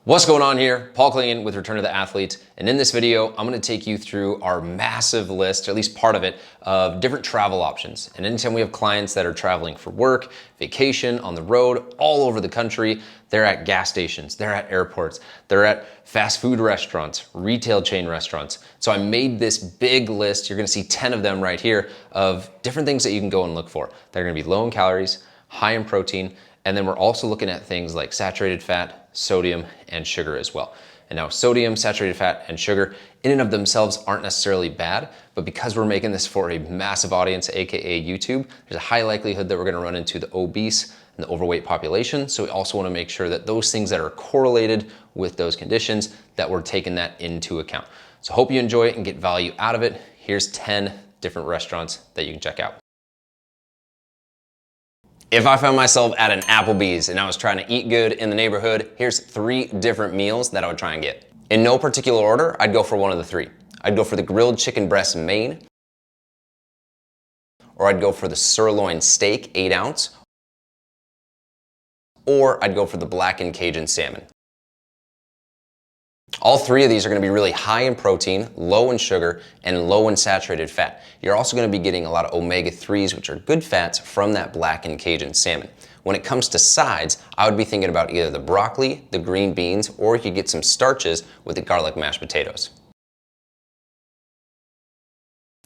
What's going on here? Paul Klingon with Return to the Athlete. And in this video, I'm gonna take you through our massive list, or at least part of it, of different travel options. And anytime we have clients that are traveling for work, vacation, on the road, all over the country, they're at gas stations, they're at airports, they're at fast food restaurants, retail chain restaurants. So I made this big list, you're gonna see 10 of them right here, of different things that you can go and look for. They're gonna be low in calories, high in protein, and then we're also looking at things like saturated fat, sodium, and sugar as well. And now sodium, saturated fat, and sugar in and of themselves aren't necessarily bad, but because we're making this for a massive audience, AKA YouTube, there's a high likelihood that we're gonna run into the obese and the overweight population. So we also wanna make sure that those things that are correlated with those conditions, that we're taking that into account. So hope you enjoy it and get value out of it. Here's 10 different restaurants that you can check out. If I found myself at an Applebee's and I was trying to eat good in the neighborhood, here's 3 different meals that I would try and get. In no particular order, I'd go for one of the 3. I'd go for the grilled chicken breast main, or I'd go for the sirloin steak, 8 ounce, or I'd go for the blackened Cajun salmon. All 3 of these are gonna be really high in protein, low in sugar, and low in saturated fat. You're also gonna be getting a lot of omega-3s, which are good fats from that blackened Cajun salmon. When it comes to sides, I would be thinking about either the broccoli, the green beans, or you could get some starches with the garlic mashed potatoes.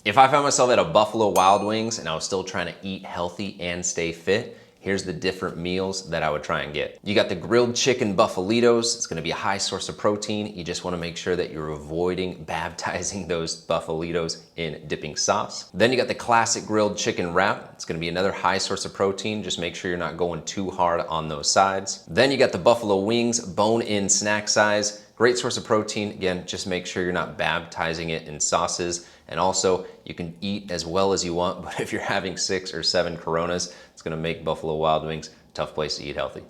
If I found myself at a Buffalo Wild Wings and I was still trying to eat healthy and stay fit, here's the different meals that I would try and get. You got the grilled chicken buffalitos. It's gonna be a high source of protein. You just wanna make sure that you're avoiding baptizing those buffalitos in dipping sauce. Then you got the classic grilled chicken wrap. It's gonna be another high source of protein. Just make sure you're not going too hard on those sides. Then you got the buffalo wings, bone-in snack size. Great source of protein. Again, just make sure you're not baptizing it in sauces. And also, you can eat as well as you want, but if you're having 6 or 7 Coronas, it's gonna make Buffalo Wild Wings a tough place to eat healthy.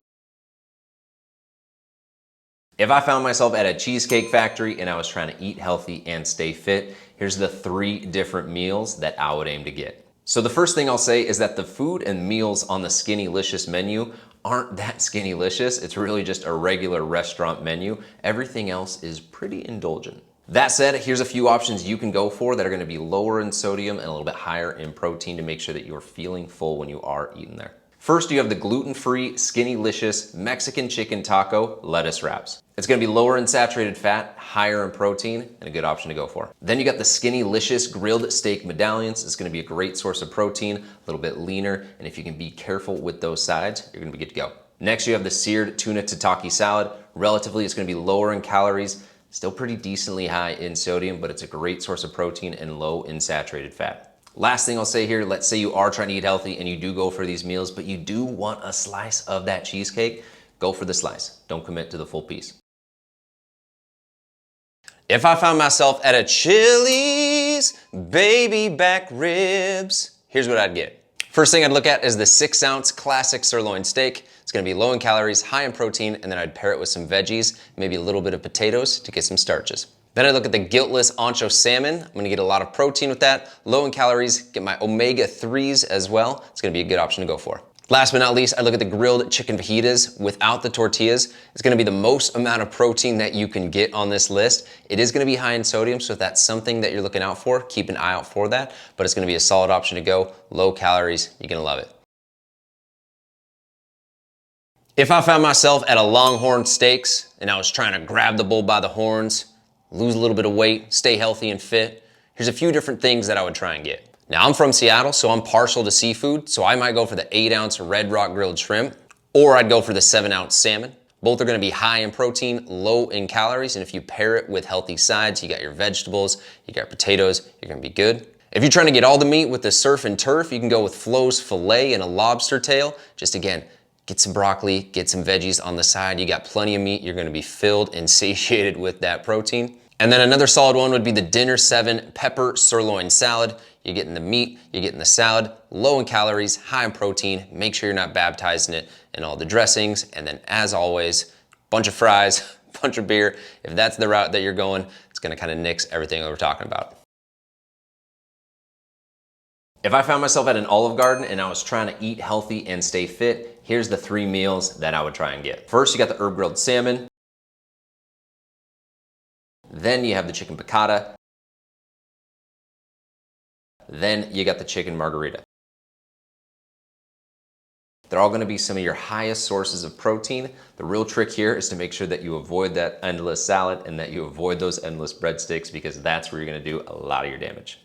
If I found myself at a Cheesecake Factory and I was trying to eat healthy and stay fit, here's the 3 different meals that I would aim to get. So the first thing I'll say is that the food and meals on the Skinnylicious menu aren't that Skinnylicious. It's really just a regular restaurant menu. Everything else is pretty indulgent. That said, here's a few options you can go for that are gonna be lower in sodium and a little bit higher in protein to make sure that you're feeling full when you are eating there. First, you have the gluten-free Skinnylicious Mexican chicken taco lettuce wraps. It's gonna be lower in saturated fat, higher in protein, and a good option to go for. Then you got the Skinnylicious grilled steak medallions. It's gonna be a great source of protein, a little bit leaner, and if you can be careful with those sides, you're gonna be good to go. Next, you have the Seared Tuna Tataki salad. Relatively, it's gonna be lower in calories, still pretty decently high in sodium, but it's a great source of protein and low in saturated fat. Last thing I'll say here, let's say you are trying to eat healthy and you do go for these meals, but you do want a slice of that cheesecake, go for the slice. Don't commit to the full piece. If I found myself at a Chili's baby back ribs, here's what I'd get. First thing I'd look at is the 6 ounce classic sirloin steak. It's gonna be low in calories, high in protein, and then I'd pair it with some veggies, maybe a little bit of potatoes to get some starches. Then I look at the guiltless ancho salmon. I'm gonna get a lot of protein with that, low in calories, get my omega-3s as well. It's gonna be a good option to go for. Last but not least, I look at the grilled chicken fajitas without the tortillas. It's gonna be the most amount of protein that you can get on this list. It is gonna be high in sodium, so if that's something that you're looking out for, keep an eye out for that, but it's gonna be a solid option to go. Low calories, you're gonna love it. If I found myself at a Longhorn Steaks and I was trying to grab the bull by the horns, lose a little bit of weight, stay healthy and fit, here's a few different things that I would try and get. Now I'm from Seattle, so I'm partial to seafood, so I might go for the 8 ounce Red Rock grilled shrimp, or I'd go for the 7 ounce salmon. Both are gonna be high in protein, low in calories, and if you pair it with healthy sides, you got your vegetables, you got potatoes, you're gonna be good. If you're trying to get all the meat with the surf and turf, you can go with Flo's Fillet and a lobster tail. Just again, get some broccoli, get some veggies on the side. You got plenty of meat. You're gonna be filled and satiated with that protein. And then another solid one would be the Dinner 7 pepper sirloin salad. You're getting the meat, you're getting the salad, low in calories, high in protein. Make sure you're not baptizing it in all the dressings. And then as always, bunch of fries, bunch of beer. If that's the route that you're going, it's gonna kind of nix everything that we're talking about. If I found myself at an Olive Garden and I was trying to eat healthy and stay fit, here's the 3 meals that I would try and get. First, you got the herb grilled salmon. Then you have the chicken piccata. Then you got the chicken margarita. They're all gonna be some of your highest sources of protein. The real trick here is to make sure that you avoid that endless salad and that you avoid those endless breadsticks, because that's where you're gonna do a lot of your damage.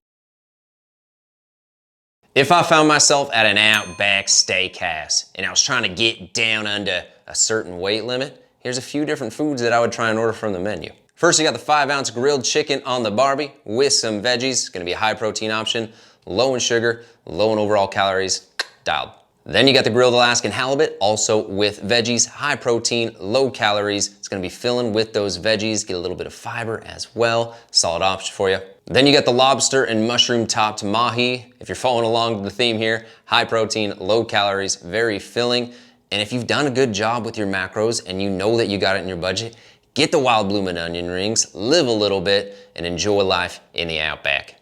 If I found myself at an Outback Steakhouse and I was trying to get down under a certain weight limit, here's a few different foods that I would try and order from the menu. First, you got the 5-ounce grilled chicken on the Barbie with some veggies. It's gonna be a high protein option, low in sugar, low in overall calories, dialed. Then you got the grilled Alaskan halibut, also with veggies, high protein, low calories. It's gonna be filling with those veggies, get a little bit of fiber as well. Solid option for you. Then you got the lobster and mushroom topped mahi. If you're following along the theme here, high protein, low calories, very filling. And if you've done a good job with your macros and you know that you got it in your budget, get the wild bloomin' onion rings, live a little bit, and enjoy life in the Outback.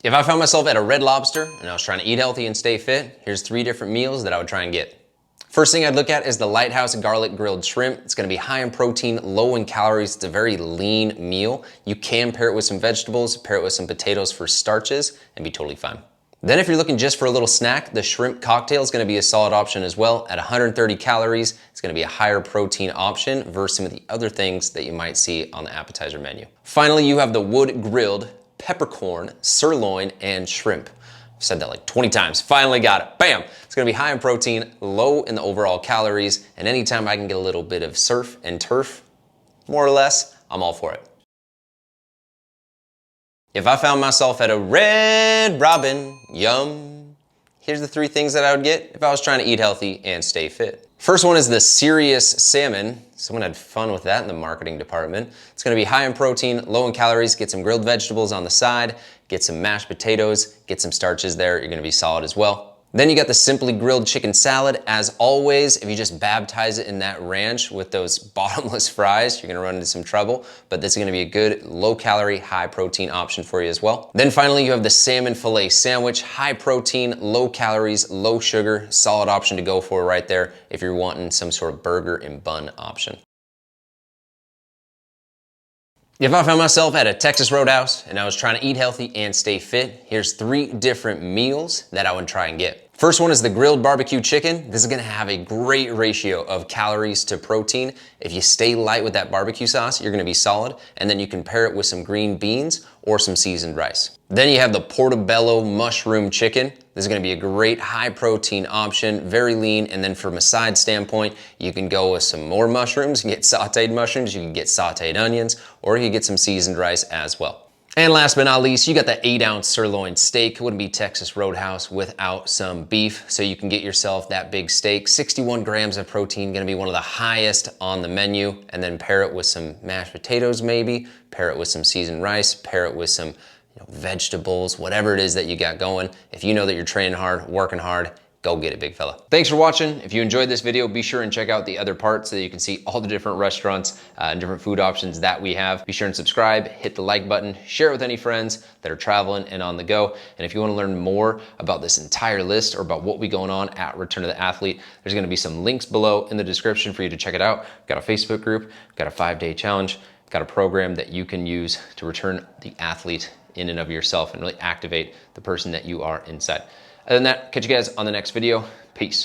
If I found myself at a Red Lobster and I was trying to eat healthy and stay fit, here's 3 different meals that I would try and get. First thing I'd look at is the Lighthouse garlic grilled shrimp. It's gonna be high in protein, low in calories. It's a very lean meal. You can pair it with some vegetables, pair it with some potatoes for starches, and be totally fine. Then if you're looking just for a little snack, the shrimp cocktail is gonna be a solid option as well. At 130 calories, it's gonna be a higher protein option versus some of the other things that you might see on the appetizer menu. Finally, you have the wood grilled peppercorn, sirloin, and shrimp. I've said that like 20 times, finally got it, bam! It's gonna be high in protein, low in the overall calories, and anytime I can get a little bit of surf and turf, more or less, I'm all for it. If I found myself at a Red Robin, yum, here's the 3 things that I would get if I was trying to eat healthy and stay fit. First one is the Serious Salmon. Someone had fun with that in the marketing department. It's gonna be high in protein, low in calories, get some grilled vegetables on the side, get some mashed potatoes, get some starches there, you're gonna be solid as well. Then you got the Simply Grilled Chicken Salad. As always, if you just baptize it in that ranch with those bottomless fries, you're gonna run into some trouble, but this is gonna be a good low calorie, high protein option for you as well. Then finally, you have the Salmon Fillet Sandwich, high protein, low calories, low sugar, solid option to go for right there if you're wanting some sort of burger and bun option. If I found myself at a Texas Roadhouse and I was trying to eat healthy and stay fit, here's 3 different meals that I would try and get. First one is the grilled barbecue chicken. This is gonna have a great ratio of calories to protein. If you stay light with that barbecue sauce, you're gonna be solid, and then you can pair it with some green beans or some seasoned rice. Then you have the portobello mushroom chicken. This is gonna be a great high protein option, very lean, and then from a side standpoint, you can go with some more mushrooms. You can get sauteed mushrooms, you can get sauteed onions, or you can get some seasoned rice as well. And last but not least, you got the 8-ounce sirloin steak. Wouldn't be Texas Roadhouse without some beef. So you can get yourself that big steak, 61 grams of protein, gonna be one of the highest on the menu. And then pair it with some mashed potatoes maybe, pair it with some seasoned rice, pair it with some vegetables, whatever it is that you got going. If you know that you're training hard, working hard, go get it, big fella. Thanks for watching. If you enjoyed this video, be sure and check out the other parts so that you can see all the different restaurants and different food options that we have. Be sure and subscribe, hit the like button, share it with any friends that are traveling and on the go. And if you wanna learn more about this entire list or about what we going on at Return of the Athlete, there's gonna be some links below in the description for you to check it out. Got a Facebook group, got a 5-day challenge, got a program that you can use to return the athlete in and of yourself and really activate the person that you are inside. Other than that, catch you guys on the next video. Peace.